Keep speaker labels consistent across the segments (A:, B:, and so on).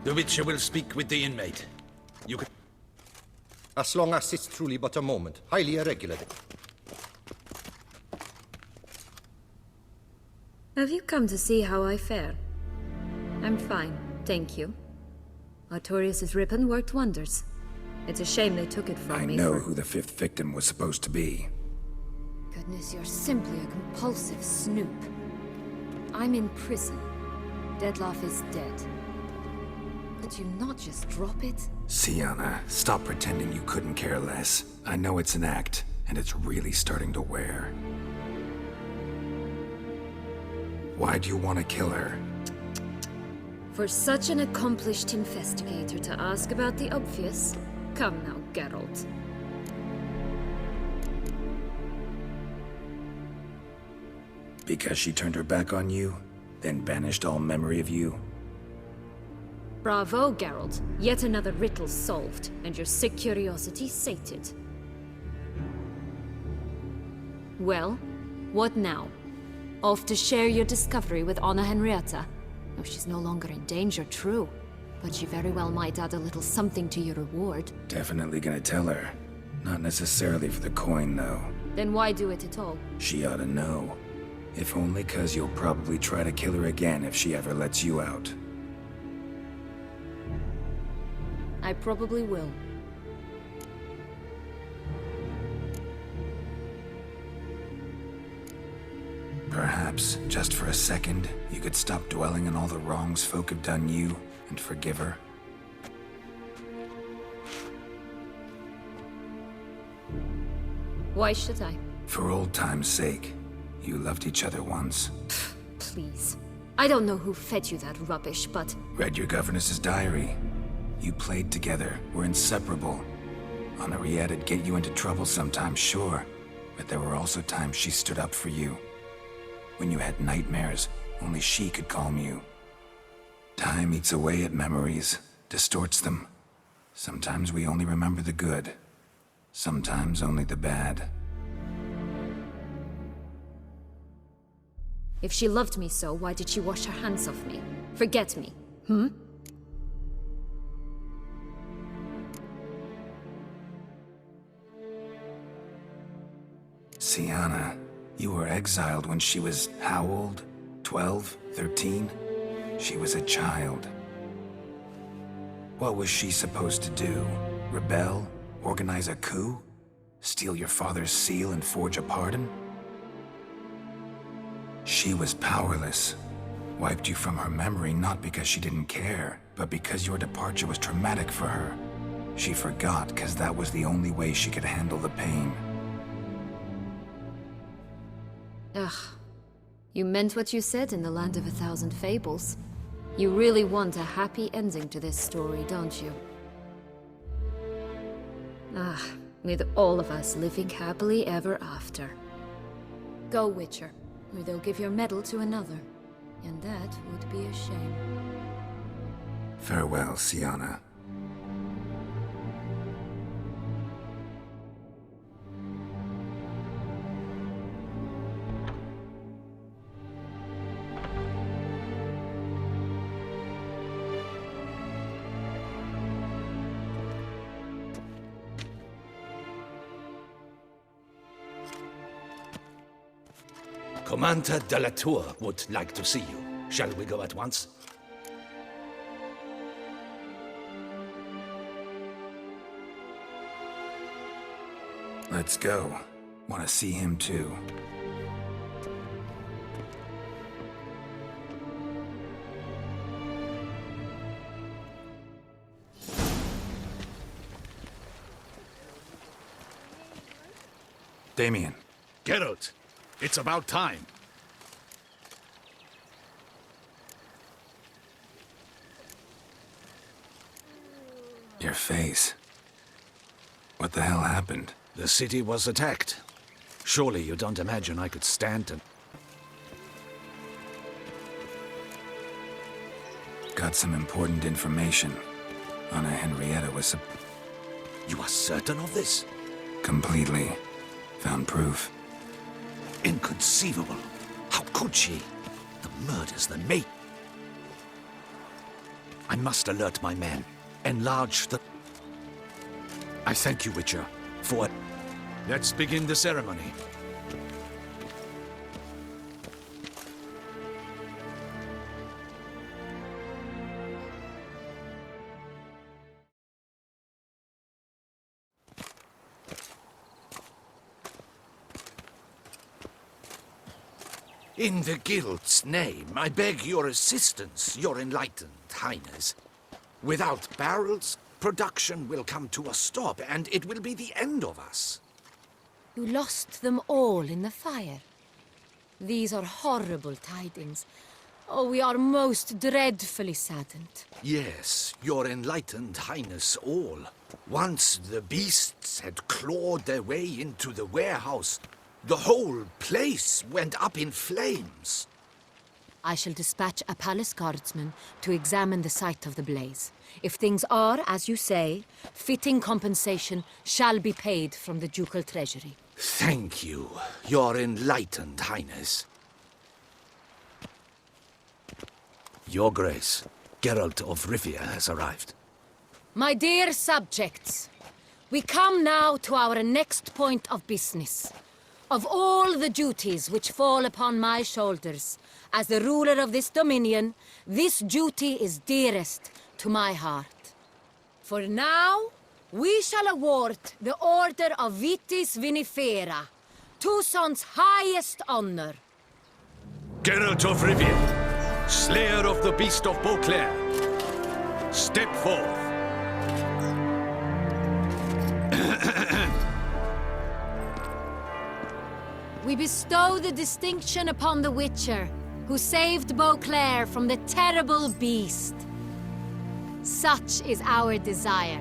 A: The Witcher will speak with the inmate. You can...
B: As long as it's truly but a moment. Highly irregular.
C: Have you come to see how I fare? I'm fine, thank you. Artorius' ribbon worked wonders. It's a shame they took it from me.
D: I know who the fifth victim was supposed to be.
C: Goodness, you're simply a compulsive snoop. I'm in prison. Deadloff is dead. Could you not just drop it?
D: Siana, stop pretending you couldn't care less. I know it's an act, and it's really starting to wear. Why do you want to kill her?
C: For such an accomplished investigator to ask about the obvious? Come now, Geralt.
D: Because she turned her back on you, then banished all memory of you?
C: Bravo, Geralt. Yet another riddle solved, and your sick curiosity sated. Well, what now? Off to share your discovery with Anna Henrietta? Oh, she's no longer in danger, true. But she very well might add a little something to your reward.
D: Definitely gonna tell her. Not necessarily for the coin, though.
C: Then why do it at all?
D: She ought to know. If only 'cause you'll probably try to kill her again if she ever lets you out.
C: I probably will.
D: Perhaps, just for a second, you could stop dwelling on all the wrongs folk have done you and forgive her.
C: Why should I?
D: For old time's sake. You loved each other once.
C: Please. I don't know who fed you that rubbish, but...
D: Read your governess's diary. You played together, were inseparable. Henriette'd get you into trouble sometimes, sure. But there were also times she stood up for you. When you had nightmares, only she could calm you. Time eats away at memories, distorts them. Sometimes we only remember the good. Sometimes only the bad.
C: If she loved me so, why did she wash her hands off me? Forget me, hmm?
D: Siana, you were exiled when she was how old? 12? 13? She was a child. What was she supposed to do? Rebel? Organize a coup? Steal your father's seal and forge a pardon? She was powerless. Wiped you from her memory not because she didn't care, but because your departure was traumatic for her. She forgot because that was the only way she could handle the pain.
C: Ugh. You meant what you said in the Land of a Thousand Fables. You really want a happy ending to this story, don't you? Ah, with all of us living happily ever after. Go, Witcher, or they'll give your medal to another. And that would be a shame.
D: Farewell, Siana.
A: Commander de la Tour would like to see you. Shall we go at once?
D: Let's go. Want to see him too. Damien.
E: Geralt, it's about time.
D: Your face. What the hell happened?
A: The city was attacked. Surely you don't imagine I could stand and...
D: Got some important information. Anna Henrietta was
A: You are certain of this?
D: completely. Found proof.
A: Inconceivable. How could she? The murders, the mate.
E: I must alert my men. Enlarge the... I thank you, Witcher, for... Let's begin the ceremony.
A: In the Guild's name, I beg your assistance, your enlightened highness. Without barrels, production will come to a stop, and it will be the end of us.
C: You lost them all in the fire. These are horrible tidings. Oh, we are most dreadfully saddened.
A: Yes, your enlightened highness all. Once the beasts had clawed their way into the warehouse, the whole place went up in flames.
C: I shall dispatch a palace guardsman to examine the site of the blaze. If things are, as you say, fitting compensation shall be paid from the Ducal treasury.
A: Thank you, your enlightened highness. Your Grace, Geralt of Rivia has arrived.
C: My dear subjects, we come now to our next point of business. Of all the duties which fall upon my shoulders, as the ruler of this dominion, this duty is dearest to my heart. For now, we shall award the Order of Vitis Vinifera, Tucson's highest honor.
E: Geralt of Rivia, slayer of the beast of Beauclair, step forth.
C: We bestow the distinction upon the Witcher, who saved Beauclair from the terrible beast. Such is our desire.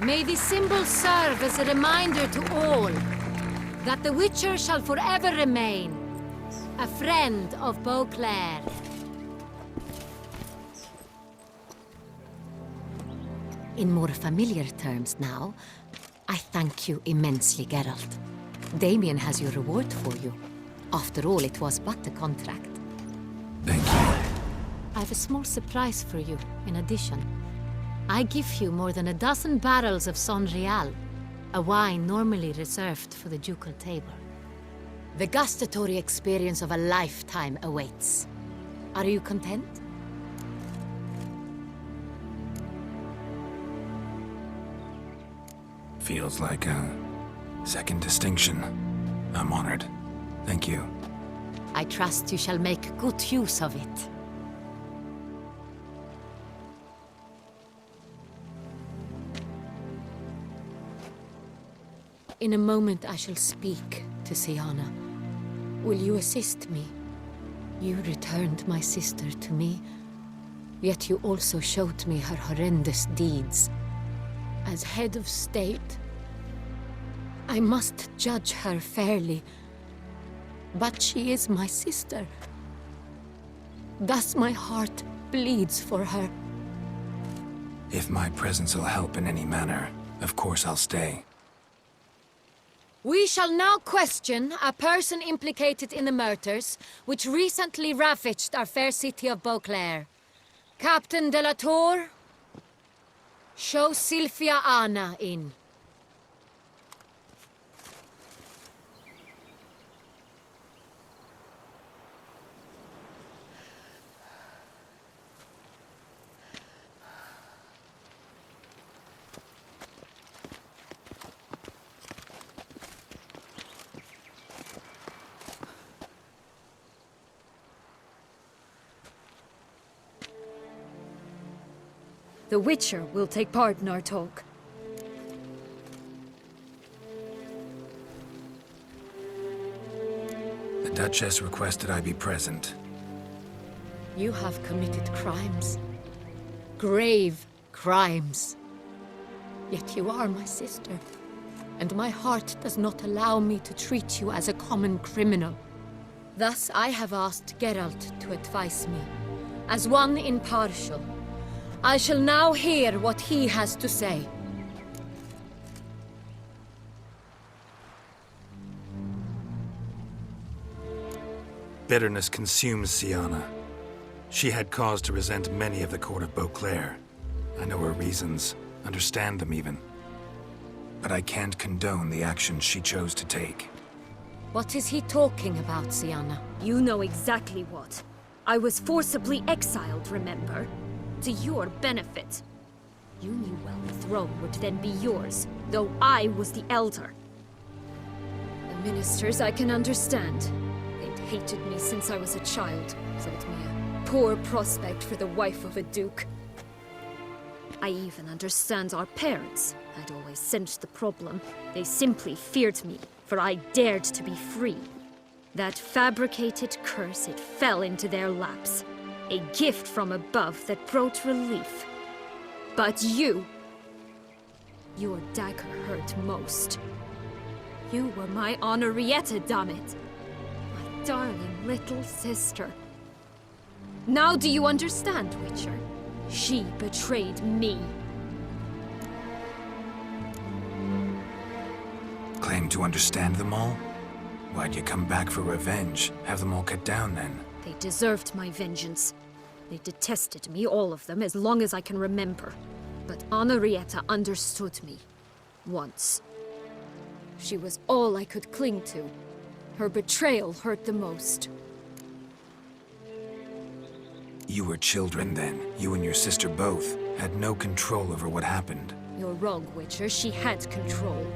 C: May this symbol serve as a reminder to all that the Witcher shall forever remain a friend of Beauclair. In more familiar terms now, I thank you immensely, Geralt. Damien has your reward for you. After all, it was but a contract.
D: Thank you.
C: I have a small surprise for you, in addition. I give you more than a dozen barrels of Son Real, a wine normally reserved for the ducal table. The gustatory experience of a lifetime awaits. Are you content?
D: Feels like a second distinction. I'm honored. Thank you.
C: I trust you shall make good use of it. In a moment I shall speak to Siana. Will you assist me? You returned my sister to me, yet you also showed me her horrendous deeds. As head of state, I must judge her fairly. But she is my sister. Thus my heart bleeds for her.
D: If my presence will help in any manner, of course I'll stay.
C: We shall now question a person implicated in the murders which recently ravaged our fair city of Beauclair. Captain de la Tour, show Sylvia Anna in.
F: The Witcher will take part in our talk.
D: The Duchess requested I be present.
C: You have committed crimes. Grave crimes. Yet you are my sister, and my heart does not allow me to treat you as a common criminal. Thus I have asked Geralt to advise me, as one impartial. I shall now hear what he has to say.
D: Bitterness consumes Siana. She had cause to resent many of the court of Beauclair. I know her reasons, understand them even. But I can't condone the actions she chose to take.
F: What is he talking about, Siana? You know exactly what. I was forcibly exiled, remember? To your benefit. You knew well the throne would then be yours, though I was the elder. The ministers I can understand. They'd hated me since I was a child, thought me a poor prospect for the wife of a duke. I even understand our parents. I'd always sensed the problem. They simply feared me, for I dared to be free. That fabricated curse, it fell into their laps. A gift from above that brought relief. But you... your dagger hurt most. You were my Henrietta, damn it. My darling little sister. Now do you understand, Witcher? She betrayed me.
D: Claim to understand them all? Why'd you come back for revenge? Have them all cut down then?
F: They deserved my vengeance. They detested me, all of them, as long as I can remember. But Henrietta understood me. Once. She was all I could cling to. Her betrayal hurt the most.
D: You were children then. You and your sister both had no control over what happened.
F: You're wrong, Witcher. She had control.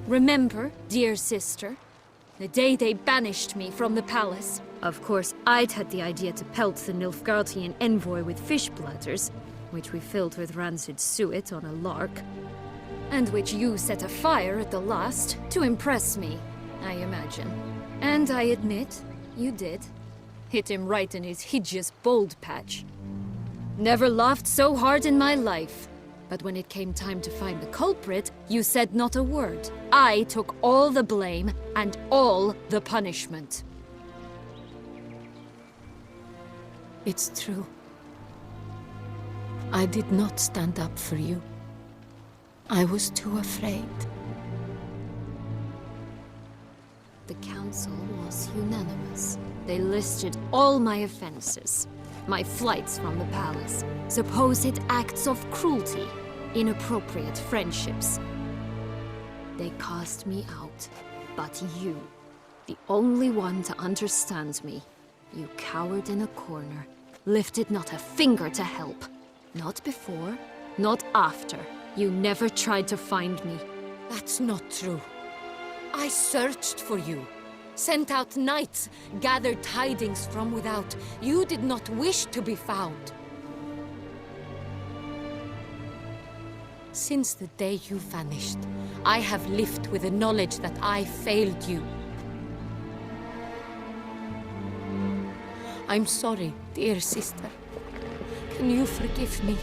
F: Remember, dear sister? The day they banished me from the palace. Of course, I'd had the idea to pelt the Nilfgaardian envoy with fish bladders, which we filled with rancid suet on a lark, and which you set afire at the last to impress me, I imagine. And I admit, you did. Hit him right in his hideous bald patch. Never laughed so hard in my life. But when it came time to find the culprit, you said not a word. I took all the blame and all the punishment.
G: It's true. I did not stand up for you. I was too afraid.
C: The council was unanimous. They listed all my offenses. My flights from the palace, supposed acts of cruelty, inappropriate friendships. They cast me out. But you, the only one to understand me, you cowered in a corner, lifted not a finger to help. Not before, not after. You never tried to find me.
G: That's not true. I searched for you. Sent out knights, gathered tidings from without. You did not wish to be found. Since the day you vanished, I have lived with the knowledge that I failed you. I'm sorry, dear sister. Can you forgive me?